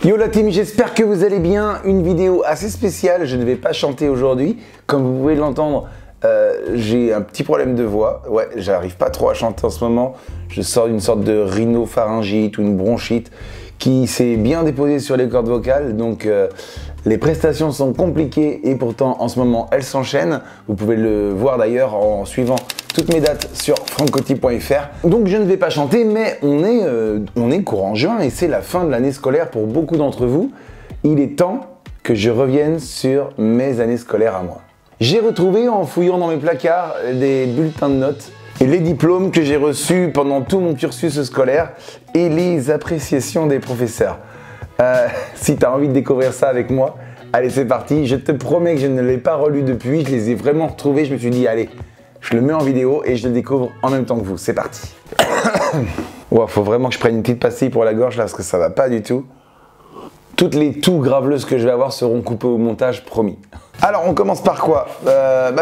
Yo la team, j'espère que vous allez bien. Une vidéo assez spéciale, je ne vais pas chanter aujourd'hui. Comme vous pouvez l'entendre, j'ai un petit problème de voix. Ouais, j'arrive pas trop à chanter en ce moment. Je sors d'une sorte de rhinopharyngite ou une bronchite qui s'est bien déposée sur les cordes vocales. Donc les prestations sont compliquées et pourtant en ce moment elles s'enchaînent. Vous pouvez le voir d'ailleurs en suivant toutes mes dates sur franccoty.fr. Donc je ne vais pas chanter, mais on est courant juin et c'est la fin de l'année scolaire pour beaucoup d'entre vous. Il est temps que je revienne sur mes années scolaires à moi. J'ai retrouvé en fouillant dans mes placards des bulletins de notes et les diplômes que j'ai reçus pendant tout mon cursus scolaire et les appréciations des professeurs. Si tu as envie de découvrir ça avec moi, allez c'est parti. Je te promets que je ne l'ai pas relu depuis, je les ai vraiment retrouvés. Je me suis dit allez, je le mets en vidéo et je le découvre en même temps que vous. C'est parti. Wow, faut vraiment que je prenne une petite pastille pour la gorge là parce que ça va pas du tout. Toutes les toux graveleuses que je vais avoir seront coupées au montage, promis. Alors on commence par quoi?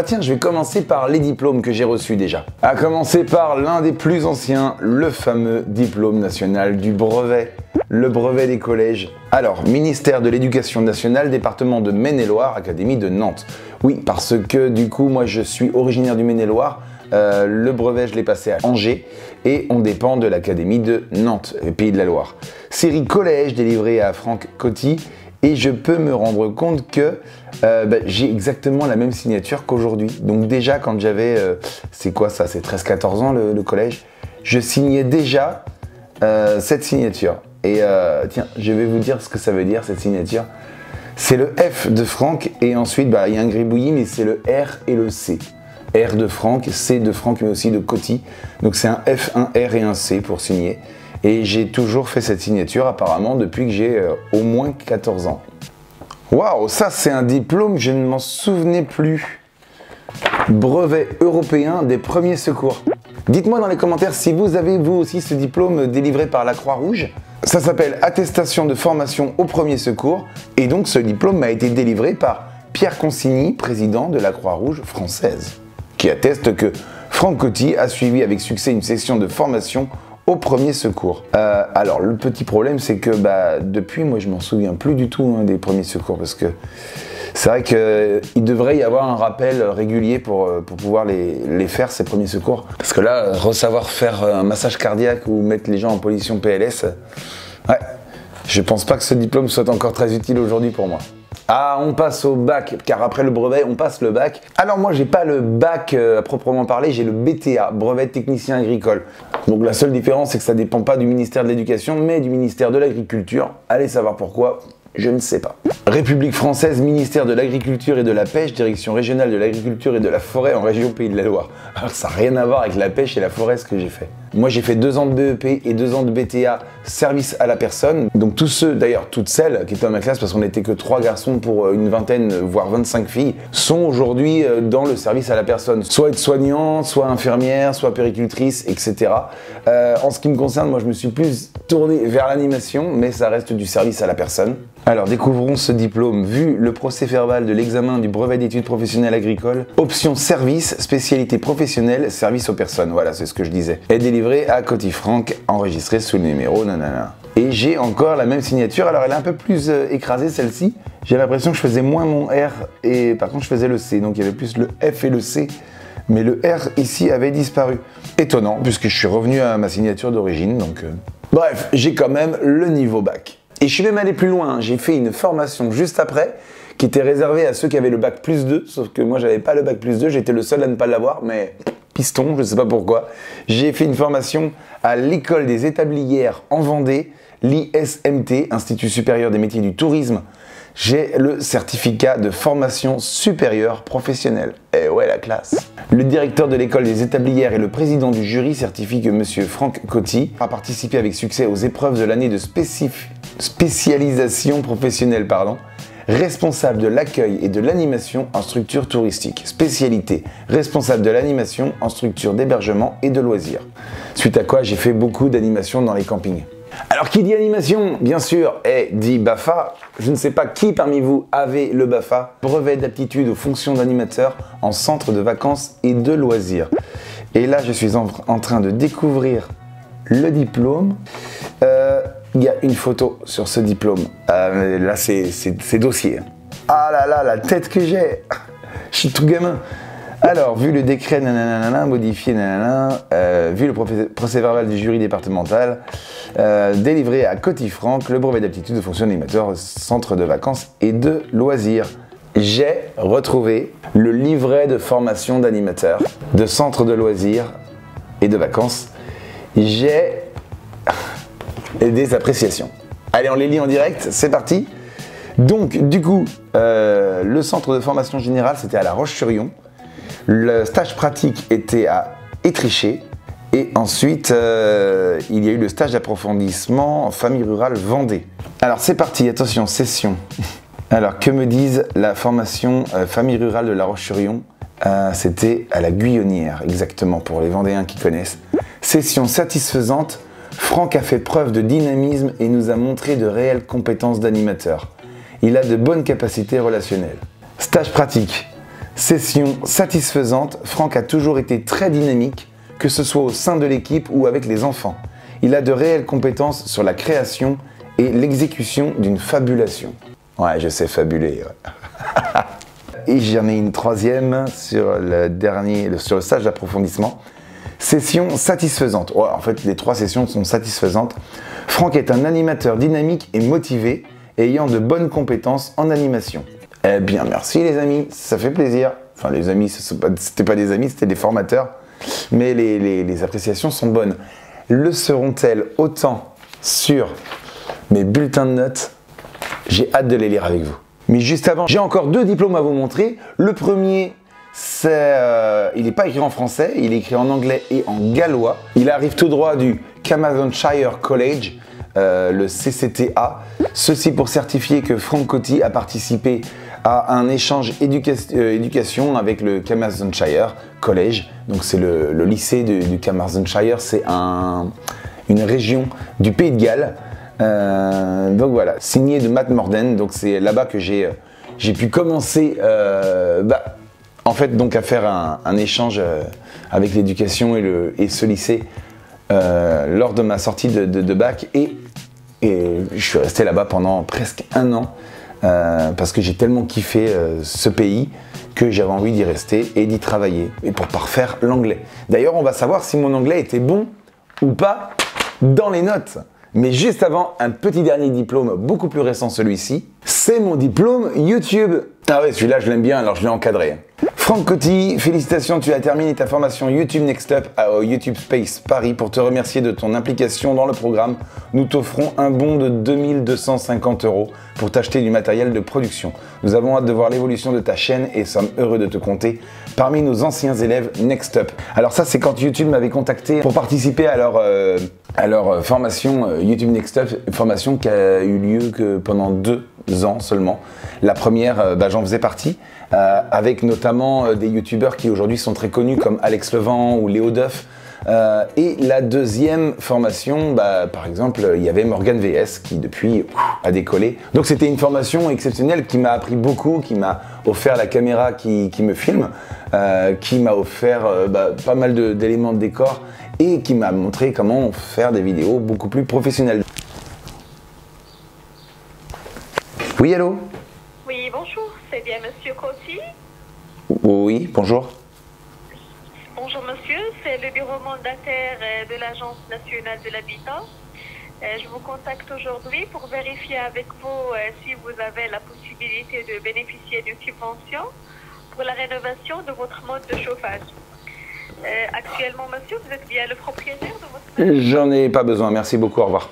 Tiens, je vais commencer par les diplômes que j'ai reçus déjà. À commencer par l'un des plus anciens, le fameux diplôme national du brevet. Le brevet des collèges. Alors, ministère de l'Éducation nationale, département de Maine-et-Loire, Académie de Nantes. Oui, parce que du coup, moi je suis originaire du Maine-et-Loire. Le brevet, je l'ai passé à Angers et on dépend de l'Académie de Nantes, Pays de la Loire. Série collège délivrée à Franck Coty et je peux me rendre compte que j'ai exactement la même signature qu'aujourd'hui. Donc déjà, quand j'avais, c'est quoi ça, c'est 13-14 ans le collège, je signais déjà cette signature. Et tiens, je vais vous dire ce que ça veut dire cette signature. C'est le F de Franck et ensuite il y a un gribouillis mais c'est le R et le C. R de Franck, C de Franck mais aussi de Coty. Donc c'est un F, un R et un C pour signer. Et j'ai toujours fait cette signature apparemment depuis que j'ai au moins 14 ans. Waouh, ça c'est un diplôme, je ne m'en souvenais plus. Brevet européen des premiers secours. Dites-moi dans les commentaires si vous avez vous aussi ce diplôme délivré par la Croix-Rouge. Ça s'appelle attestation de formation aux premiers secours et donc ce diplôme m'a été délivré par Pierre Consigny, président de la Croix-Rouge française, qui atteste que Franck Coty a suivi avec succès une session de formation aux premiers secours. Alors le petit problème c'est que depuis moi je m'en souviens plus du tout des premiers secours parce que c'est vrai qu'il devrait y avoir un rappel régulier pour pouvoir les faire, ces premiers secours. Parce que là, savoir faire un massage cardiaque ou mettre les gens en position PLS, ouais, je pense pas que ce diplôme soit encore très utile aujourd'hui pour moi. Ah, on passe au bac, car après le brevet, on passe le bac. Alors moi, j'ai pas le bac à proprement parler, j'ai le BTA, brevet technicien agricole. Donc la seule différence, c'est que ça dépend pas du ministère de l'Éducation, mais du ministère de l'Agriculture. Allez savoir pourquoi. Je ne sais pas. République française, ministère de l'Agriculture et de la Pêche, direction régionale de l'Agriculture et de la Forêt en région Pays de la Loire. Alors ça n'a rien à voir avec la pêche et la forêt ce que j'ai fait. Moi j'ai fait 2 ans de BEP et 2 ans de BTA, service à la personne. Donc tous ceux, d'ailleurs toutes celles qui étaient dans ma classe, parce qu'on n'était que 3 garçons pour une vingtaine, voire 25 filles, sont aujourd'hui dans le service à la personne. Soit aide-soignant, soit infirmière, soit péricultrice, etc. En ce qui me concerne, moi je me suis plus tourné vers l'animation, mais ça reste du service à la personne. Alors découvrons ce diplôme. Vu le procès verbal de l'examen du brevet d'études professionnelles agricoles, option service, spécialité professionnelle, service aux personnes. Voilà, c'est ce que je disais. Est délivré à Coty Franck, enregistré sous le numéro nanana. Et j'ai encore la même signature. Alors elle est un peu plus écrasée celle-ci. J'ai l'impression que je faisais moins mon R et par contre je faisais le C. Donc il y avait plus le F et le C. Mais le R ici avait disparu. Étonnant puisque je suis revenu à ma signature d'origine. Donc bref, j'ai quand même le niveau bac. Et je suis même allé plus loin, j'ai fait une formation juste après qui était réservée à ceux qui avaient le bac plus 2, sauf que moi j'avais pas le bac plus 2, j'étais le seul à ne pas l'avoir, mais piston, je sais pas pourquoi. J'ai fait une formation à l'école des établières en Vendée, l'ISMT, Institut supérieur des métiers du tourisme. J'ai le certificat de formation supérieure professionnelle. Et ouais, la classe. Le directeur de l'école des établières et le président du jury certifient que M. Franck Coty a participé avec succès aux épreuves de l'année de spécialisation professionnelle, responsable de l'accueil et de l'animation en structure touristique. Spécialité, responsable de l'animation en structure d'hébergement et de loisirs. Suite à quoi j'ai fait beaucoup d'animation dans les campings. Alors qui dit animation, bien sûr, dit BAFA. Je ne sais pas qui parmi vous avait le BAFA, brevet d'aptitude aux fonctions d'animateur en centre de vacances et de loisirs. Et là, je suis en train de découvrir le diplôme. il y a une photo sur ce diplôme. Là, c'est dossier. Ah là là, la tête que j'ai. Je suis tout gamin. Alors, vu le décret, nanana, modifié, nanana, vu le procès verbal du jury départemental, délivré à Coty-Franck, le brevet d'aptitude de fonction d'animateur, centre de vacances et de loisirs. J'ai retrouvé le livret de formation d'animateur, de centre de loisirs et de vacances. J'ai des appréciations. Allez, on les lit en direct, c'est parti. Donc, du coup, le centre de formation générale, c'était à La Roche-sur-Yon. Le stage pratique était à Étriché. Et ensuite, il y a eu le stage d'approfondissement en famille rurale Vendée. Alors, c'est parti, attention, session. Alors, que me disent la formation famille rurale de La Roche-sur-Yon? C'était à la Guyonnière, exactement, pour les Vendéens qui connaissent. Session satisfaisante. Franck a fait preuve de dynamisme et nous a montré de réelles compétences d'animateur. Il a de bonnes capacités relationnelles. Stage pratique. Session satisfaisante. Franck a toujours été très dynamique, que ce soit au sein de l'équipe ou avec les enfants. Il a de réelles compétences sur la création et l'exécution d'une fabulation. Ouais, je sais fabuler. Ouais. Et j'en ai une troisième sur sur le stage d'approfondissement. Session satisfaisante. Ouais, en fait, les trois sessions sont satisfaisantes. Franck est un animateur dynamique et motivé, ayant de bonnes compétences en animation. Eh bien, merci les amis, ça fait plaisir. Enfin, les amis, c'était pas des amis, c'était des formateurs. Mais les appréciations sont bonnes. Le seront-elles autant sur mes bulletins de notes? J'ai hâte de les lire avec vous. Mais juste avant, j'ai encore deux diplômes à vous montrer. Le premier, il n'est pas écrit en français, il est écrit en anglais et en gallois. Il arrive tout droit du Carmarthenshire College, le CCTA. Ceci pour certifier que Franck Coty a participé à un échange éducation avec le Carmarthenshire College. Donc c'est le lycée du Carmarthenshire, c'est une région du Pays de Galles. Donc voilà, signé de Matt Morden. Donc c'est là-bas que j'ai pu commencer en fait donc à faire un échange avec l'éducation et ce lycée lors de ma sortie de bac et je suis resté là-bas pendant presque un an parce que j'ai tellement kiffé ce pays que j'avais envie d'y rester et d'y travailler et pour parfaire l'anglais. D'ailleurs, on va savoir si mon anglais était bon ou pas dans les notes. Mais juste avant, un petit dernier diplôme, beaucoup plus récent celui-ci, c'est mon diplôme YouTube. Ah ouais, celui-là je l'aime bien, alors je l'ai encadré. Franck Coty, félicitations, tu as terminé ta formation YouTube Next Up au YouTube Space Paris. Pour te remercier de ton implication dans le programme, nous t'offrons un bon de 2250 € pour t'acheter du matériel de production. Nous avons hâte de voir l'évolution de ta chaîne et sommes heureux de te compter parmi nos anciens élèves Next Up. Alors ça, c'est quand YouTube m'avait contacté pour participer à leur formation YouTube Next Up, formation qui a eu lieu que pendant 2 ans seulement. La première, j'en faisais partie, avec notamment des youtubeurs qui aujourd'hui sont très connus comme Alex Levent ou Léo Duff. Et la deuxième formation, par exemple, il y avait Morgan VS qui depuis a décollé. Donc c'était une formation exceptionnelle qui m'a appris beaucoup, qui m'a offert la caméra qui me filme, qui m'a offert pas mal d'éléments de décor et qui m'a montré comment faire des vidéos beaucoup plus professionnelles. Oui, allô? Oui, bonjour, c'est bien Monsieur Coty? Oui, bonjour. Bonjour monsieur, c'est le bureau mandataire de l'Agence nationale de l'habitat. Je vous contacte aujourd'hui pour vérifier avec vous si vous avez la possibilité de bénéficier d'une subvention pour la rénovation de votre mode de chauffage. Actuellement, monsieur, vous êtes bien le propriétaire de votre... J'en ai pas besoin, merci beaucoup, au revoir.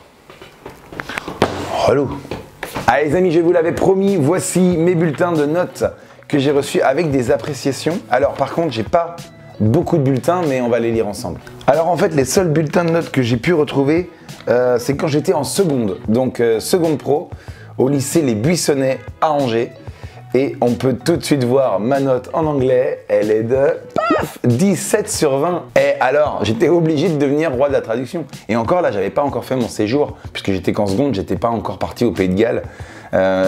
Relou. Allez les amis, je vous l'avais promis, voici mes bulletins de notes que j'ai reçus avec des appréciations. Alors par contre, j'ai pas beaucoup de bulletins, mais on va les lire ensemble. Alors en fait, les seuls bulletins de notes que j'ai pu retrouver, c'est quand j'étais en seconde, donc seconde pro, au lycée Les Buissonnets à Angers. Et on peut tout de suite voir ma note en anglais, elle est de paf, 17 sur 20. Et alors, j'étais obligé de devenir roi de la traduction. Et encore là, j'avais pas encore fait mon séjour, puisque j'étais qu'en seconde, j'étais pas encore parti au Pays de Galles.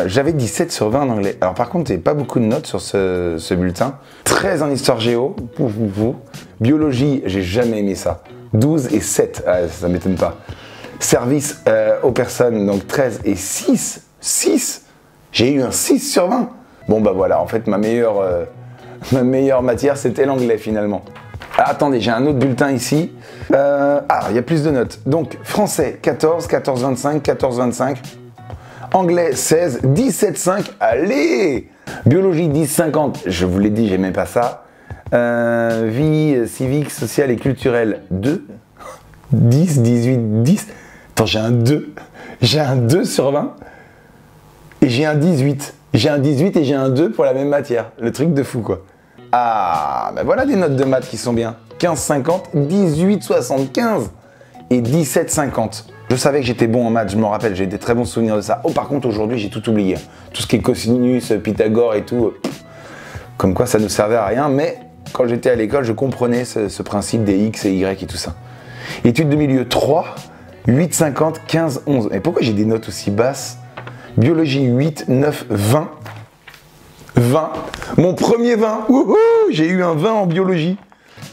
J'avais 17 sur 20 en anglais. Alors par contre, il n'y avait pas beaucoup de notes sur ce bulletin. 13 en histoire géo. Biologie, j'ai jamais aimé ça. 12 et 7, ça m'étonne pas. Service aux personnes, donc 13 et 6. 6. J'ai eu un 6 sur 20. Bon bah voilà, en fait ma meilleure matière c'était l'anglais finalement. Ah, attendez, j'ai un autre bulletin ici. Il y a plus de notes. Donc français 14, 14,25, 14,25. Anglais 16, 17,5. Allez! Biologie 10,50. Je vous l'ai dit, j'aimais pas ça. Vie civique, sociale et culturelle 2. 10, 18, 10. Attends, j'ai un 2. J'ai un 2 sur 20. Et j'ai un 18. J'ai un 18 et j'ai un 2 pour la même matière. Le truc de fou, quoi. Ah, ben voilà des notes de maths qui sont bien. 15,50, 18,75 et 17,50. Je savais que j'étais bon en maths, je me rappelle, j'ai des très bons souvenirs de ça. Oh, par contre, aujourd'hui, j'ai tout oublié. Tout ce qui est cosinus, Pythagore et tout. Comme quoi, ça ne servait à rien. Mais quand j'étais à l'école, je comprenais ce principe des X et Y et tout ça. Études de milieu 3, 8,50, 15, 11. Et pourquoi j'ai des notes aussi basses? Biologie 8, 9, 20. 20. Mon premier 20. Wouhou, j'ai eu un 20 en biologie.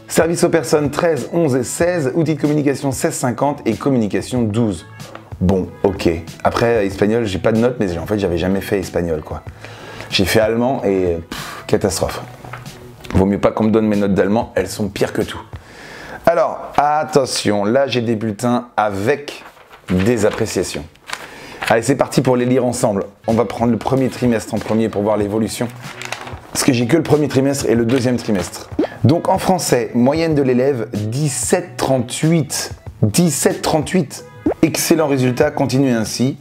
Service aux personnes 13, 11 et 16. Outils de communication 16,50 et communication 12. Bon, ok. Après, espagnol, j'ai pas de notes, mais en fait, j'avais jamais fait espagnol, quoi. J'ai fait allemand et catastrophe. Vaut mieux pas qu'on me donne mes notes d'allemand, elles sont pires que tout. Alors, attention, là, j'ai des bulletins avec des appréciations. Allez, c'est parti pour les lire ensemble. On va prendre le premier trimestre en premier pour voir l'évolution. Parce que j'ai que le premier trimestre et le deuxième trimestre. Donc en français, moyenne de l'élève 17,38. 17,38. Excellent résultat, continuez ainsi.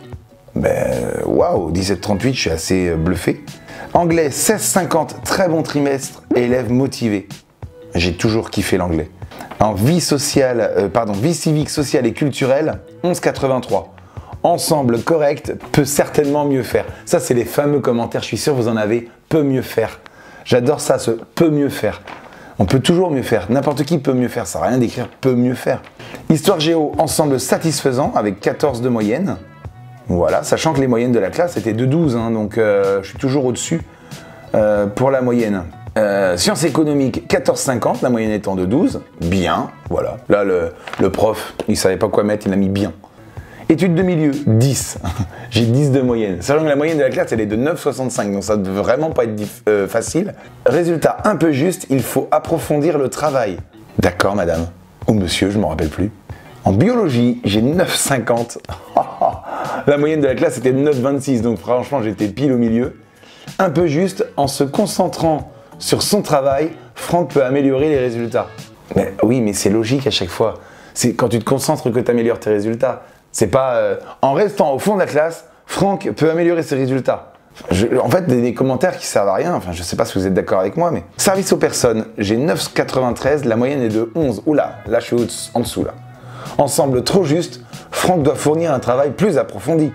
Waouh, 17,38, je suis assez bluffé. Anglais 16,50, très bon trimestre, élève motivé. J'ai toujours kiffé l'anglais. En vie sociale, vie civique, sociale et culturelle, 11,83. Ensemble correct, peut certainement mieux faire. Ça, c'est les fameux commentaires, je suis sûr que vous en avez, peut mieux faire. J'adore ça, ce peut mieux faire. On peut toujours mieux faire, n'importe qui peut mieux faire, ça sert à rien d'écrire peut mieux faire. Histoire géo, ensemble satisfaisant, avec 14 de moyenne. Voilà, sachant que les moyennes de la classe étaient de 12, hein, donc je suis toujours au-dessus pour la moyenne. Sciences économiques, 14,50, la moyenne étant de 12, bien, voilà. Là, le prof, il savait pas quoi mettre, il a mis bien. Études de milieu, 10. J'ai 10 de moyenne. Sachant que la moyenne de la classe, elle est de 9,65, donc ça ne devait vraiment pas être facile. Résultat un peu juste, il faut approfondir le travail. D'accord, madame. Ou monsieur, je ne m'en rappelle plus. En biologie, j'ai 9,50. La moyenne de la classe était de 9,26, donc franchement, j'étais pile au milieu. Un peu juste, en se concentrant sur son travail, Franck peut améliorer les résultats. Mais oui, mais c'est logique à chaque fois. C'est quand tu te concentres que tu améliores tes résultats. C'est pas en restant au fond de la classe, Franck peut améliorer ses résultats. En fait, des commentaires qui servent à rien. Enfin, je sais pas si vous êtes d'accord avec moi, mais service aux personnes, j'ai 9,93, la moyenne est de 11. Oula, là je suis en dessous là. Ensemble trop juste, Franck doit fournir un travail plus approfondi.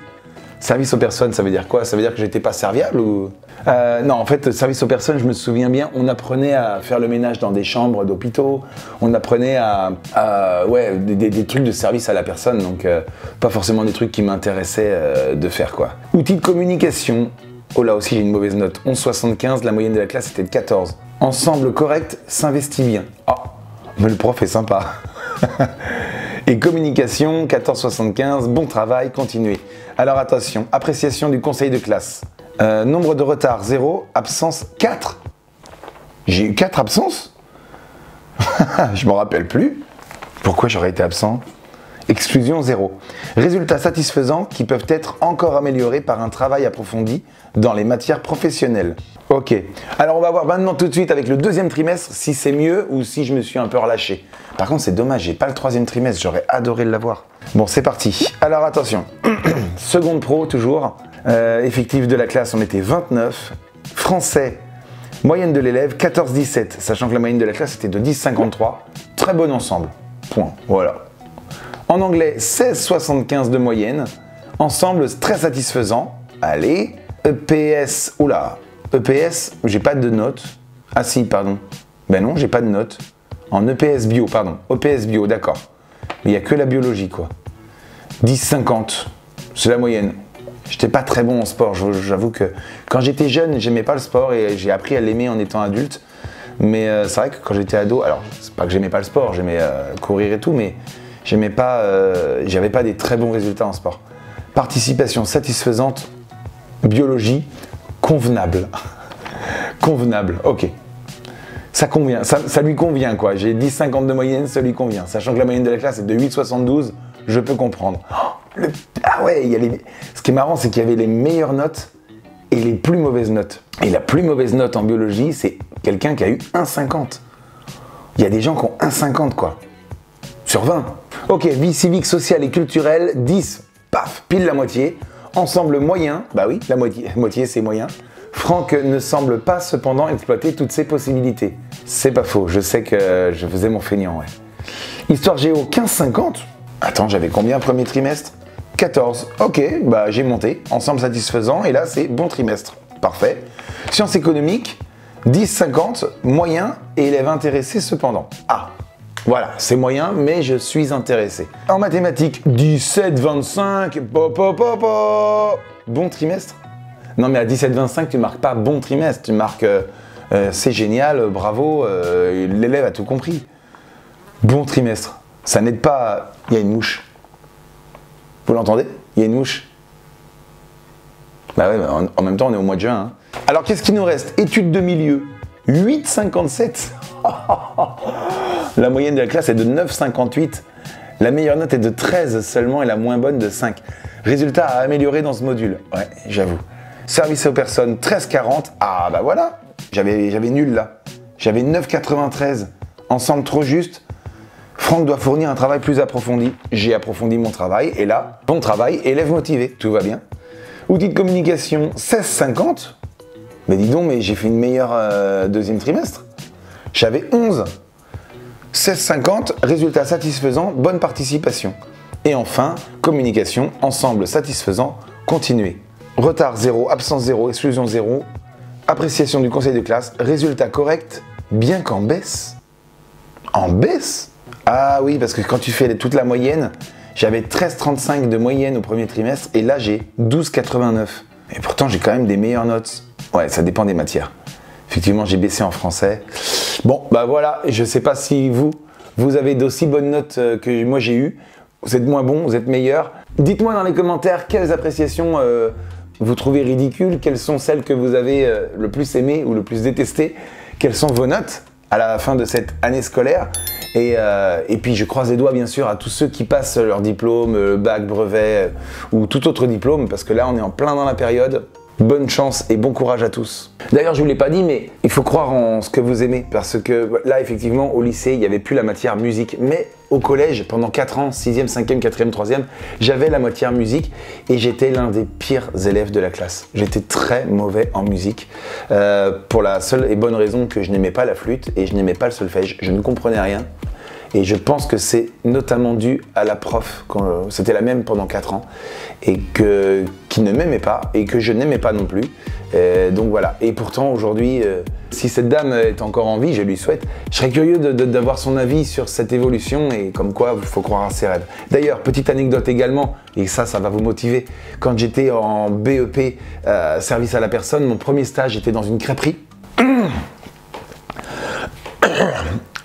Service aux personnes, ça veut dire quoi? Ça veut dire que j'étais pas serviable ou... Non, en fait, service aux personnes, je me souviens bien, on apprenait à faire le ménage dans des chambres d'hôpitaux, on apprenait des trucs de service à la personne, donc pas forcément des trucs qui m'intéressaient de faire, quoi. Outils de communication, oh là aussi j'ai une mauvaise note, 11,75, la moyenne de la classe était de 14. Ensemble correct, s'investit bien. Oh, mais le prof est sympa. Et communication, 14,75, bon travail, continuez. Alors attention, appréciation du conseil de classe. Nombre de retards, 0, absence, 4. J'ai eu 4 absences. Je m'en rappelle plus. Pourquoi j'aurais été absent? Exclusion, 0. Résultats satisfaisants qui peuvent être encore améliorés par un travail approfondi dans les matières professionnelles. Ok, alors on va voir maintenant tout de suite avec le deuxième trimestre si c'est mieux ou si je me suis un peu relâché. Par contre c'est dommage, j'ai pas le troisième trimestre, j'aurais adoré l'avoir. Bon c'est parti, alors attention, seconde pro toujours, effectif de la classe on était 29, français, moyenne de l'élève 14,17, sachant que la moyenne de la classe était de 10,53, très bon ensemble, point, voilà. En anglais 16,75 de moyenne, ensemble très satisfaisant, allez, EPS, oula. EPS, j'ai pas de notes. Ah si, pardon. Ben non, j'ai pas de notes. En EPS bio, pardon. EPS bio, d'accord. Mais il n'y a que la biologie, quoi. 10,50, c'est la moyenne. J'étais pas très bon en sport. J'avoue que quand j'étais jeune, j'aimais pas le sport et j'ai appris à l'aimer en étant adulte. Mais c'est vrai que quand j'étais ado, alors c'est pas que j'aimais pas le sport, j'aimais courir et tout, mais j'aimais pas, j'avais pas des très bons résultats en sport. Participation satisfaisante, biologie, convenable. Convenable, ok. Ça convient, ça lui convient quoi. J'ai 10,50 de moyenne, ça lui convient. Sachant que la moyenne de la classe est de 8,72, je peux comprendre. Oh, ah ouais, ce qui est marrant, c'est qu'il y avait les meilleures notes et les plus mauvaises notes. Et la plus mauvaise note en biologie, c'est quelqu'un qui a eu 1,50. Il y a des gens qui ont 1,50 quoi. Sur 20. Ok, vie civique, sociale et culturelle, 10. Paf, pile la moitié. Ensemble moyen, bah oui, la moitié c'est moyen. Franck ne semble pas cependant exploiter toutes ses possibilités. C'est pas faux, je sais que je faisais mon feignant, ouais. Histoire géo, 15,50. Attends, j'avais combien premier trimestre? 14. Ok, bah j'ai monté. Ensemble satisfaisant, et là c'est bon trimestre. Parfait. Sciences économiques, 10,50. Moyen et élève intéressé cependant. Ah, voilà, c'est moyen, mais je suis intéressé. En mathématiques, 17,25. Bon trimestre? Non, mais à 17,25, tu marques pas bon trimestre, tu marques c'est génial, bravo, l'élève a tout compris. Bon trimestre, ça n'aide pas. Il y a une mouche. Vous l'entendez? Il y a une mouche. Bah ouais, en même temps, on est au mois de juin. Hein. Alors, qu'est-ce qu'il nous reste? Études de milieu, 8,57. La moyenne de la classe est de 9,58. La meilleure note est de 13 seulement et la moins bonne de 5. Résultat à améliorer dans ce module. Ouais, j'avoue. Service aux personnes, 13,40. Ah bah voilà, j'avais nul là. J'avais 9,93. Ensemble trop juste. Franck doit fournir un travail plus approfondi. J'ai approfondi mon travail et là, bon travail, élève motivé, tout va bien. Outils de communication, 16,50. Mais dis donc, mais j'ai fait une meilleure deuxième trimestre. J'avais 11. 16,50, résultat satisfaisant, bonne participation. Et enfin, communication, ensemble satisfaisant, continuer. Retard 0, absence 0, exclusion 0, appréciation du conseil de classe, résultat correct, bien qu'en baisse. En baisse? Ah oui, parce que quand tu fais toute la moyenne, j'avais 13,35 de moyenne au premier trimestre et là j'ai 12,89. Et pourtant j'ai quand même des meilleures notes. Ouais, ça dépend des matières. Effectivement, j'ai baissé en français. Bon, bah voilà, je sais pas si vous avez d'aussi bonnes notes que moi j'ai eues. Vous êtes moins bon, vous êtes meilleur. Dites-moi dans les commentaires quelles appréciations vous trouvez ridicules, quelles sont celles que vous avez le plus aimées ou le plus détestées, quelles sont vos notes à la fin de cette année scolaire. Et puis je croise les doigts bien sûr à tous ceux qui passent leur diplôme, bac, brevet ou tout autre diplôme, parce que là on est en plein dans la période. Bonne chance et bon courage à tous. D'ailleurs, je ne vous l'ai pas dit, mais il faut croire en ce que vous aimez. Parce que là, effectivement, au lycée, il n'y avait plus la matière musique. Mais au collège, pendant 4 ans, 6e, 5e, 4e, 3e, j'avais la matière musique et j'étais l'un des pires élèves de la classe. J'étais très mauvais en musique pour la seule et bonne raison que je n'aimais pas la flûte et je n'aimais pas le solfège. Je ne comprenais rien. Et je pense que c'est notamment dû à la prof, c'était la même pendant 4 ans, et qui ne m'aimait pas, et que je n'aimais pas non plus. Donc voilà, et pourtant aujourd'hui, si cette dame est encore en vie, je lui souhaite, je serais curieux d'avoir son avis sur cette évolution, et comme quoi il faut croire à ses rêves. D'ailleurs, petite anecdote également, et ça va vous motiver, quand j'étais en BEP, service à la personne, mon premier stage était dans une crêperie.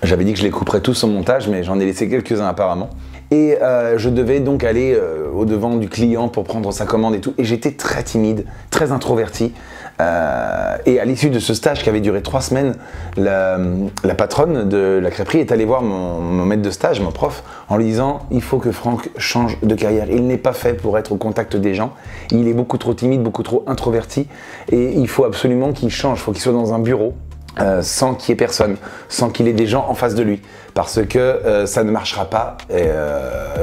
J'avais dit que je les couperais tous au montage, mais j'en ai laissé quelques-uns apparemment. Et je devais donc aller au-devant du client pour prendre sa commande et tout. Et j'étais très timide, très introverti. Et à l'issue de ce stage qui avait duré 3 semaines, la patronne de la crêperie est allée voir mon maître de stage, mon prof, en lui disant « Il faut que Franck change de carrière. Il n'est pas fait pour être au contact des gens. Il est beaucoup trop timide, beaucoup trop introverti. Et il faut absolument qu'il change. Il faut qu'il soit dans un bureau. » sans qu'il y ait personne, sans qu'il ait des gens en face de lui, parce que ça ne marchera pas. Et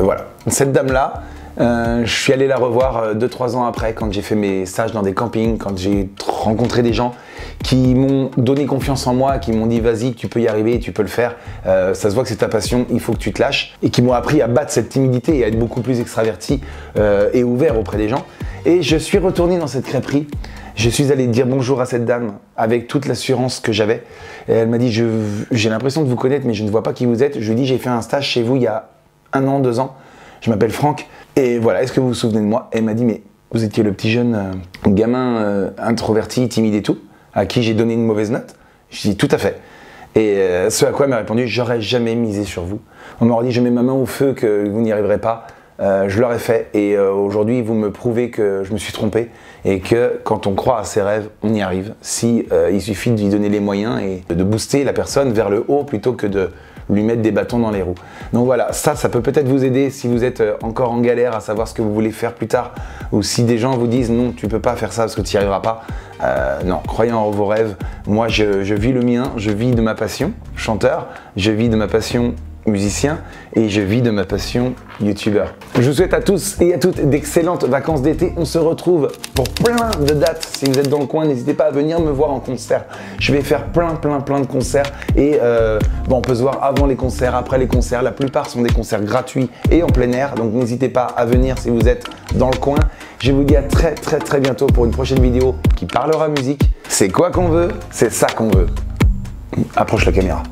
voilà. Cette dame-là, je suis allé la revoir 2-3 ans après, quand j'ai fait mes stages dans des campings, quand j'ai rencontré des gens qui m'ont donné confiance en moi, qui m'ont dit vas-y, tu peux y arriver, tu peux le faire, ça se voit que c'est ta passion, il faut que tu te lâches, et qui m'ont appris à battre cette timidité et à être beaucoup plus extraverti et ouvert auprès des gens. Et je suis retourné dans cette crêperie. Je suis allé dire bonjour à cette dame avec toute l'assurance que j'avais. Elle m'a dit j'ai l'impression de vous connaître mais je ne vois pas qui vous êtes. Je lui ai dit j'ai fait un stage chez vous il y a 1 an, 2 ans. Je m'appelle Franck et voilà, est-ce que vous vous souvenez de moi? Elle m'a dit mais vous étiez le petit jeune gamin introverti, timide et tout, à qui j'ai donné une mauvaise note? Je lui ai dit tout à fait. Et ce à quoi elle m'a répondu, j'aurais jamais misé sur vous. On m'aurait dit, je mets ma main au feu que vous n'y arriverez pas. Je l'aurais fait et aujourd'hui vous me prouvez que je me suis trompé et que quand on croit à ses rêves, on y arrive. Si il suffit de lui donner les moyens et de booster la personne vers le haut plutôt que de lui mettre des bâtons dans les roues. Donc voilà, ça peut peut-être vous aider si vous êtes encore en galère à savoir ce que vous voulez faire plus tard ou si des gens vous disent non, tu peux pas faire ça parce que tu n'y arriveras pas. Non, croyez en vos rêves. Moi, je vis le mien, je vis de ma passion, chanteur, je vis de ma passion musicien et je vis de ma passion youtubeur. Je vous souhaite à tous et à toutes d'excellentes vacances d'été. On se retrouve pour plein de dates. Si vous êtes dans le coin, n'hésitez pas à venir me voir en concert. Je vais faire plein de concerts et bon, on peut se voir avant les concerts, après les concerts. La plupart sont des concerts gratuits et en plein air, donc n'hésitez pas à venir si vous êtes dans le coin. Je vous dis à très bientôt pour une prochaine vidéo qui parlera musique. C'est quoi qu'on veut, c'est ça qu'on veut. Approche la caméra.